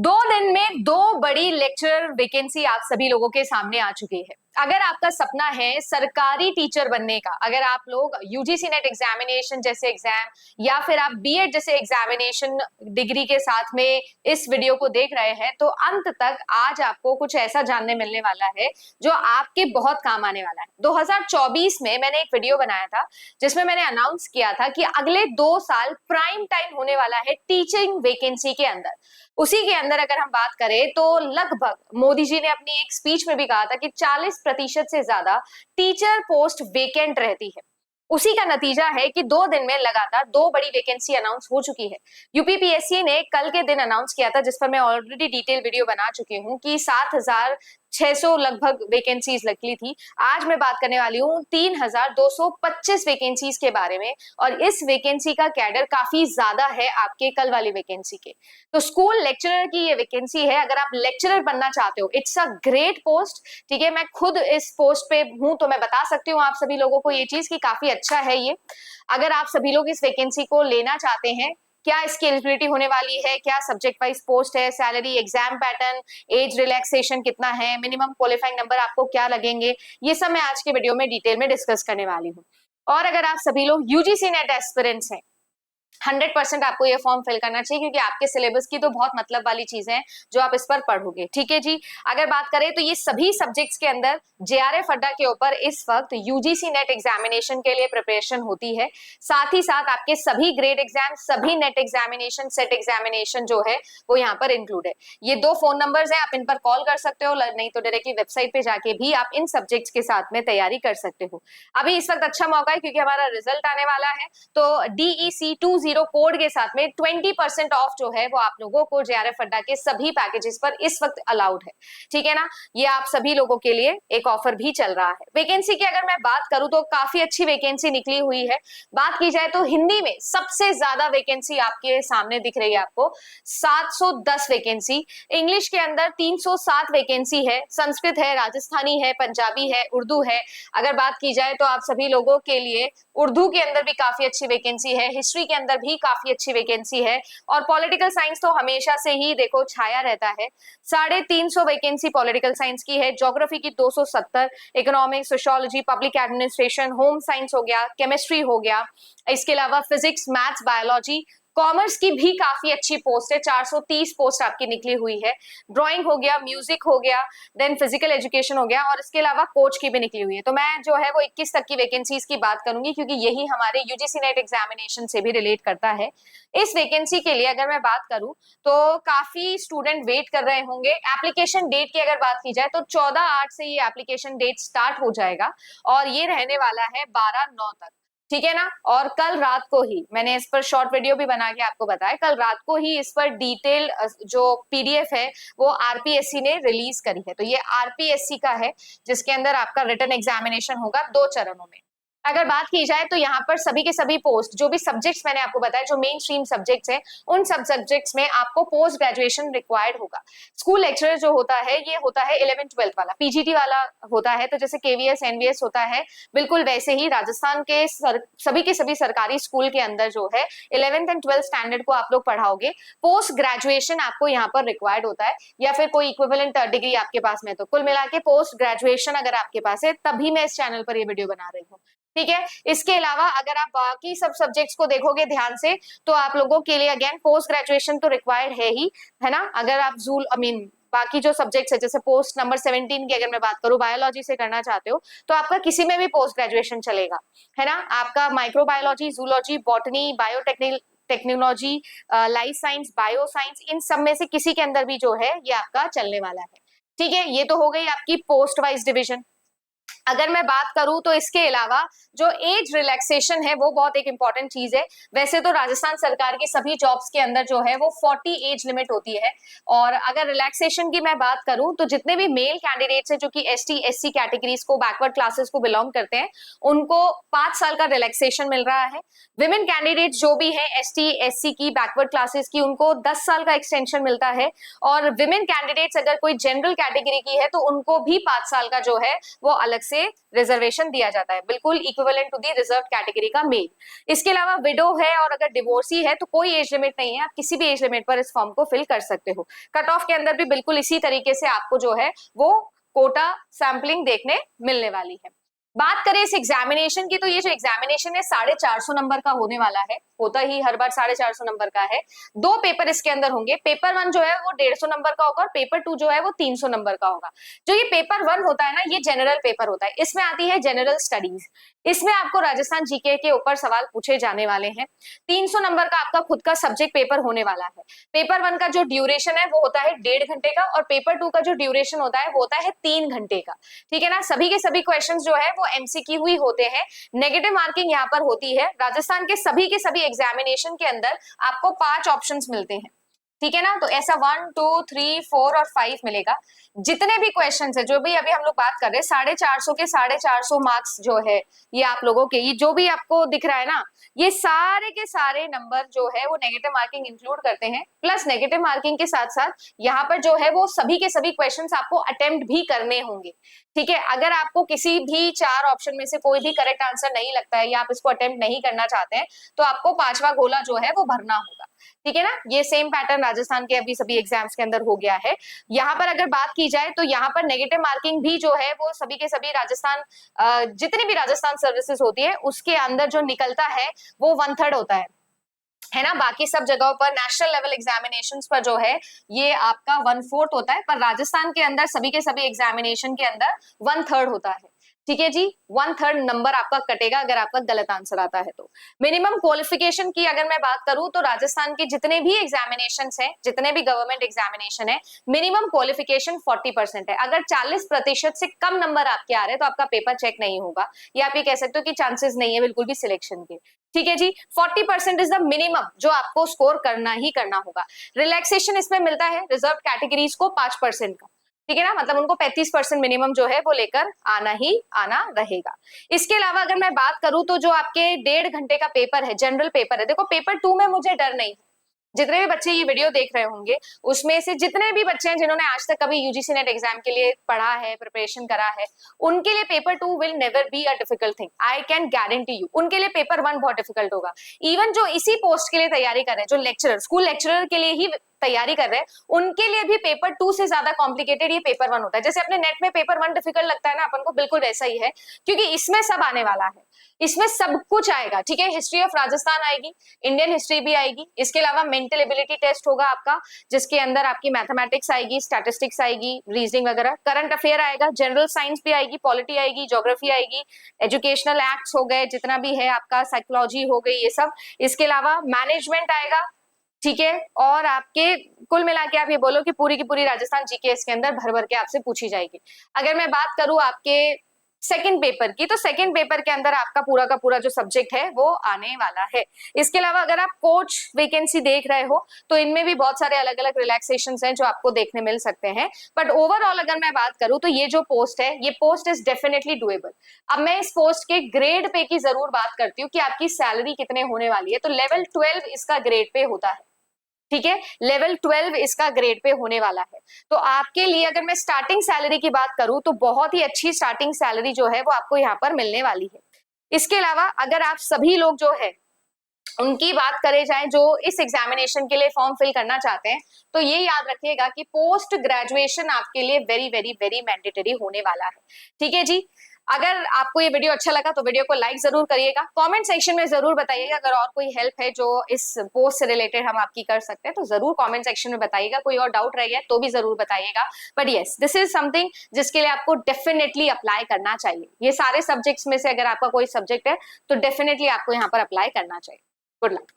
दो दिन में दो बड़ी लेक्चरर वैकेंसी आप सभी लोगों के सामने आ चुकी है। अगर आपका सपना है सरकारी टीचर बनने का, अगर आप लोग यूजीसी नेट एग्जामिनेशन जैसे एग्जाम या फिर आप बीएड जैसे एग्जामिनेशन डिग्री के साथ में इस वीडियो को देख रहे हैं, तो अंत तक आज आपको कुछ ऐसा जानने मिलने वाला है जो आपके बहुत काम आने वाला है। 2024 में मैंने एक वीडियो बनाया था जिसमें मैंने अनाउंस किया था कि अगले 2 साल प्राइम टाइम होने वाला है टीचिंग वैकेंसी के अंदर। उसी के अंदर अगर हम बात करें तो लगभग मोदी जी ने अपनी एक स्पीच में भी कहा था कि 40% से ज्यादा टीचर पोस्ट वेकेंट रहती है। उसी का नतीजा है कि 2 दिन में लगातार दो बड़ी वैकेंसी अनाउंस हो चुकी है। यूपीपीएससी ने कल के दिन अनाउंस किया था, जिस पर मैं ऑलरेडी डिटेल वीडियो बना चुकी हूँ, कि 7,600 लगभग वैकेंसीज निकली थी। आज मैं बात करने वाली हूँ 3,225 वैकेंसीज के बारे में, और इस वैकेंसी का कैडर काफी ज्यादा है आपके कल वाली वैकेंसी के। तो स्कूल लेक्चरर की ये वैकेंसी है। अगर आप लेक्चरर बनना चाहते हो, इट्स अ ग्रेट पोस्ट। ठीक है, मैं खुद इस पोस्ट पे हूं तो मैं बता सकती हूँ आप सभी लोगों को ये चीज कि काफी अच्छा है ये। अगर आप सभी लोग इस वैकेंसी को लेना चाहते हैं, क्या इसकी एलिजिबिलिटी होने वाली है, क्या सब्जेक्ट वाइज पोस्ट है, salary, exam pattern, age relaxation कितना है, मिनिमम क्वालिफाइंग नंबर आपको क्या लगेंगे, ये सब मैं आज के वीडियो में डिटेल में डिस्कस करने वाली हूँ। और अगर आप सभी लोग यूजीसी नेट एस्पिरेंट्स हैं, 100% आपको ये फॉर्म फिल करना चाहिए, क्योंकि आपके सिलेबस की तो बहुत मतलब वाली चीजें हैं जो आप इस पर पढ़ोगे। ठीक है जी। अगर बात करें तो ये सभी सब्जेक्ट्स के अंदर जेआरएफ अड्डा के ऊपर इस वक्त यूजीसी नेट एग्जामिनेशन के लिए प्रिपरेशन होती है। साथ ही साथ आपके सभी ग्रेड एग्जाम, सभी नेट एग्जामिनेशन, सेट एग्जामिनेशन जो है वो यहाँ पर इंक्लूड है। ये 2 फोन नंबर्स है, आप इन पर कॉल कर सकते हो, नहीं तो डायरेक्टली वेबसाइट पे जाके भी आप इन सब्जेक्ट्स के साथ में तैयारी कर सकते हो। अभी इस वक्त अच्छा मौका है क्योंकि हमारा रिजल्ट आने वाला है, तो DEC 20 कोड के साथ में 20% ऑफ जो है वो आप लोगों को जेआरएफ अड्डा के सभी पैकेजेस पर इस वक्त अलाउड है। ठीक है ना, ये आप सभी लोगों के लिए एक ऑफर भी चल रहा है। वैकेंसी की अगर मैं बात करूं तो काफी अच्छी वैकेंसी निकली हुई है। बात की जाए तो हिंदी में सबसे ज्यादा वैकेंसी आपके सामने दिख रही है आपको, 710 वैकेंसी। इंग्लिश के अंदर 307 वैकेंसी है। संस्कृत है, राजस्थानी है, पंजाबी है, उर्दू है। अगर बात की जाए तो आप सभी लोगों के लिए उर्दू के अंदर भी काफी अच्छी वैकेंसी है, हिस्ट्री के अंदर भी काफी अच्छी वैकेंसी है, और पॉलिटिकल साइंस तो हमेशा से ही देखो छाया रहता है। 350 वैकेंसी पॉलिटिकल साइंस की है, ज्योग्राफी की 270, economics, sociology, public administration, home science हो गया, केमिस्ट्री हो गया, इसके अलावा फिजिक्स, मैथ्स, बायोलॉजी, कॉमर्स की भी काफी अच्छी पोस्ट है, 430 पोस्ट आपकी निकली हुई है। ड्राइंग हो गया, म्यूजिक हो गया, देन फिजिकल एजुकेशन हो गया, और इसके अलावा कोच की भी निकली हुई है। तो मैं जो है वो 21 तक की वैकेंसीज की बात करूंगी, क्योंकि यही हमारे यूजीसी नेट एग्जामिनेशन से भी रिलेट करता है। इस वैकेंसी के लिए अगर मैं बात करूं तो काफी स्टूडेंट वेट कर रहे होंगे। एप्लीकेशन डेट की अगर बात की जाए तो 14/8 से ये एप्लीकेशन डेट स्टार्ट हो जाएगा, और ये रहने वाला है 12/9 तक। ठीक है ना, और कल रात को ही मैंने इस पर शॉर्ट वीडियो भी बना के आपको बताया, कल रात को ही इस पर डिटेल जो पीडीएफ है वो आरपीएससी ने रिलीज करी है। तो ये आरपीएससी का है, जिसके अंदर आपका रिटन एग्जामिनेशन होगा 2 चरणों में। अगर बात की जाए तो यहाँ पर सभी के सभी पोस्ट, जो भी सब्जेक्ट्स मैंने आपको बताया, जो मेन स्ट्रीम सब्जेक्ट्स हैं, उन सब सब्जेक्ट्स में आपको पोस्ट ग्रेजुएशन रिक्वायर्ड होगा। स्कूल लेक्चरर जो होता है ये होता है 11th-12th वाला, पीजीटी वाला होता है। तो जैसे केवीएस, एनवीएस होता है, बिल्कुल वैसे ही राजस्थान के सभी के सभी सरकारी स्कूल के अंदर जो है 11th एंड 12th स्टैंडर्ड को आप लोग पढ़ाओगे। पोस्ट ग्रेजुएशन आपको यहाँ पर रिक्वायर्ड होता है, या फिर कोई इक्विवेलेंट डिग्री आपके पास में। तो कुल मिला के पोस्ट ग्रेजुएशन अगर आपके पास है, तभी मैं इस चैनल पर ये वीडियो बना रही हूँ। ठीक है, इसके अलावा अगर आप बाकी सब सब्जेक्ट्स को देखोगे ध्यान से, तो आप लोगों के लिए अगेन पोस्ट ग्रेजुएशन तो रिक्वायर्ड है ही, है ना। अगर आप बाकी जो सब्जेक्ट्स है, जैसे पोस्ट नंबर 17 की अगर मैं बात करूं, बायोलॉजी से करना चाहते हो तो आपका किसी में भी पोस्ट ग्रेजुएशन चलेगा, है ना। आपका microbiology, zoology, botany, biotechnology, life science, bio science, इन सब में से किसी के अंदर भी जो है ये आपका चलने वाला है। ठीक है, ये तो हो गई आपकी पोस्ट वाइज डिविजन। अगर मैं बात करूं तो इसके अलावा जो एज रिलैक्सेशन है वो बहुत एक इंपॉर्टेंट चीज है। वैसे तो राजस्थान सरकार की सभी जॉब्स के अंदर जो है वो 40 एज लिमिट होती है, और अगर रिलैक्सेशन की मैं बात करूं तो जितने भी मेल कैंडिडेट्स हैं जो कि एसटी एससी कैटेगरीज को, बैकवर्ड क्लासेस को बिलोंग करते हैं, उनको 5 साल का रिलैक्सेशन मिल रहा है। विमेन कैंडिडेट्स जो भी है एसटी एससी की, बैकवर्ड क्लासेस की, उनको 10 साल का एक्सटेंशन मिलता है। और विमेन कैंडिडेट्स अगर कोई जनरल कैटेगरी की है तो उनको भी 5 साल का जो है वो अलग से रिजर्वेशन दिया जाता है, बिल्कुल equivalent to the reserve category का मेल। इसके अलावा विडो है और अगर डिवोर्सी है तो कोई एज लिमिट नहीं है, आप किसी भी एज लिमिट पर इस फॉर्म को फिल कर सकते हो। कट ऑफ के अंदर भी बिल्कुल इसी तरीके से आपको जो है वो कोटा सैंपलिंग देखने मिलने वाली है। बात करें इस एग्जामिनेशन की, तो ये जो एग्जामिनेशन है 450 नंबर का होने वाला है, होता ही हर बार 450 नंबर का है। 2 पेपर इसके अंदर होंगे, पेपर 1 जो है वो 150 नंबर का होगा और पेपर 2 जो है वो 300 नंबर का होगा। जो ये पेपर 1 होता है ना, ये जनरल पेपर होता है, इसमें आती है जनरल स्टडीज। इसमें आपको राजस्थान जीके के ऊपर सवाल पूछे जाने वाले हैं। 300 नंबर का आपका खुद का सब्जेक्ट पेपर होने वाला है। पेपर 1 का जो ड्यूरेशन है वो होता है 1.5 घंटे का और पेपर 2 का जो ड्यूरेशन होता है वो होता है 3 घंटे का। ठीक है ना, सभी के सभी क्वेश्चन जो है वो एमसीक्यू ही होते हैं। नेगेटिव मार्किंग यहाँ पर होती है। राजस्थान के सभी एग्जामिनेशन के अंदर आपको 5 ऑप्शंस मिलते हैं। ठीक है ना, तो ऐसा 1, 2, 3, 4 और 5 मिलेगा। जितने भी क्वेश्चंस है, जो भी अभी हम लोग बात कर रहे हैं, 450 के 450 मार्क्स जो है ये आप लोगों के, ये जो भी आपको दिख रहा है ना, ये सारे के सारे नंबर जो है वो नेगेटिव मार्किंग इंक्लूड करते हैं। प्लस नेगेटिव मार्किंग के साथ साथ यहाँ पर जो है वो सभी के सभी क्वेश्चंस आपको अटेम्प्ट भी करने होंगे। ठीक है, अगर आपको किसी भी 4 ऑप्शन में से कोई भी करेक्ट आंसर नहीं लगता है या आप इसको अटेम्प्ट नहीं करना चाहते हैं तो आपको 5वां गोला जो है वो भरना होगा। ठीक है ना, ये सेम पैटर्न राजस्थान के अभी सभी एग्जाम्स के अंदर हो गया है। यहाँ पर अगर बात की जाए तो यहाँ पर नेगेटिव मार्किंग भी जो है वो सभी के सभी राजस्थान, जितनी भी राजस्थान सर्विसेज होती है उसके अंदर जो निकलता है वो 1/3 होता है ना। बाकी सब जगहों पर नेशनल लेवल एग्जामिनेशंस पर जो है ये आपका 1/4 होता है, पर राजस्थान के अंदर सभी के सभी एग्जामिनेशन के अंदर 1/3 होता है। ठीक है जी, 1/3 नंबर आपका कटेगा अगर आपका गलत आंसर आता है तो। मिनिमम क्वालिफिकेशन की अगर मैं बात करूं तो राजस्थान के जितने भी एग्जामिनेशंस हैं, जितने भी गवर्नमेंट एग्जामिनेशन है, मिनिमम क्वालिफिकेशन 40% है। अगर 40% से कम नंबर आपके आ रहे हैं तो आपका पेपर चेक नहीं होगा, या आप ये कह सकते हो कि चांसेस नहीं है बिल्कुल भी सिलेक्शन के। ठीक है जी, 40% इज द मिनिमम जो आपको स्कोर करना ही करना होगा। रिलैक्सेशन इसमें मिलता है रिजर्व कैटेगरीज को 5% का। ठीक है ना, मतलब उनको 35% मिनिमम जो है वो लेकर आना ही आना रहेगा। इसके अलावा अगर मैं बात करूं तो जो आपके 1.5 घंटे का पेपर है, जनरल पेपर है, देखो पेपर 2 में मुझे डर नहीं है। जितने भी बच्चे ये वीडियो देख रहे होंगे उसमें से जितने भी बच्चे हैं जिन्होंने आज तक कभी यूजीसी नेट एग्जाम के लिए पढ़ा है, प्रिपरेशन करा है, उनके लिए paper 2 will never be a difficult thing, I can guarantee you. उनके लिए पेपर 1 बहुत डिफिकल्ट होगा। इवन जो इसी पोस्ट के लिए तैयारी कर रहे हैं, जो लेक्चरर, स्कूल लेक्चरर के लिए ही तैयारी कर रहे हैं, उनके लिए भी पेपर 2 से ज्यादा कॉम्प्लिकेटेड ये पेपर 1 होता है। जैसे अपने नेट में पेपर 1 डिफिकल्ट लगता है ना अपन को, बिल्कुल वैसा ही है, क्योंकि इसमें सब आने वाला है, इसमें सब कुछ आएगा। ठीक है, हिस्ट्री ऑफ राजस्थान आएगी, इंडियन हिस्ट्री भी आएगी, इसके अलावा मेंटल एबिलिटी टेस्ट होगा आपका, जिसके अंदर आपकी मैथमेटिक्स आएगी, स्टैटिस्टिक्स आएगी, रीजनिंग वगैरह, करंट अफेयर आएगा, जनरल साइंस भी आएगी, पॉलिटी आएगी, ज्योग्राफी आएगी, एजुकेशनल एक्ट्स हो गए, जितना भी है आपका, साइकोलॉजी हो गई, ये सब। इसके अलावा मैनेजमेंट आएगा। ठीक है, और आपके कुल मिला के आप ये बोलो कि पूरी की पूरी राजस्थान जीके इसके अंदर भर भर के आपसे पूछी जाएगी। अगर मैं बात करूं आपके सेकंड पेपर की, तो सेकंड पेपर के अंदर आपका पूरा का पूरा जो सब्जेक्ट है वो आने वाला है। इसके अलावा अगर आप कोच वैकेंसी देख रहे हो तो इनमें भी बहुत सारे अलग अलग रिलैक्सेशंस हैं जो आपको देखने मिल सकते हैं। बट ओवरऑल अगर मैं बात करूं तो ये जो पोस्ट है, ये पोस्ट इज डेफिनेटली डुएबल। अब मैं इस पोस्ट के ग्रेड पे की जरूर बात करती हूँ कि आपकी सैलरी कितने होने वाली है। तो लेवल 12 इसका ग्रेड पे होता है। ठीक है, लेवल 12 इसका ग्रेड पे होने वाला है। तो आपके लिए अगर मैं स्टार्टिंग सैलरी की बात करूं तो बहुत ही अच्छी स्टार्टिंग सैलरी जो है वो आपको यहाँ पर मिलने वाली है। इसके अलावा अगर आप सभी लोग जो है उनकी बात करे जाए जो इस एग्जामिनेशन के लिए फॉर्म फिल करना चाहते हैं, तो ये याद रखिएगा कि पोस्ट ग्रेजुएशन आपके लिए वेरी वेरी वेरी मैंडेटरी होने वाला है। ठीक है जी, अगर आपको ये वीडियो अच्छा लगा तो वीडियो को लाइक जरूर करिएगा, कमेंट सेक्शन में जरूर बताइएगा। अगर और कोई हेल्प है जो इस पोस्ट से रिलेटेड हम आपकी कर सकते हैं तो जरूर कमेंट सेक्शन में बताइएगा। कोई और डाउट रह गया तो भी जरूर बताइएगा। But yes, this is something जिसके लिए आपको डेफिनेटली अप्लाई करना चाहिए। ये सारे सब्जेक्ट्स में से अगर आपका कोई सब्जेक्ट है तो डेफिनेटली आपको यहाँ पर अप्लाई करना चाहिए। Good luck.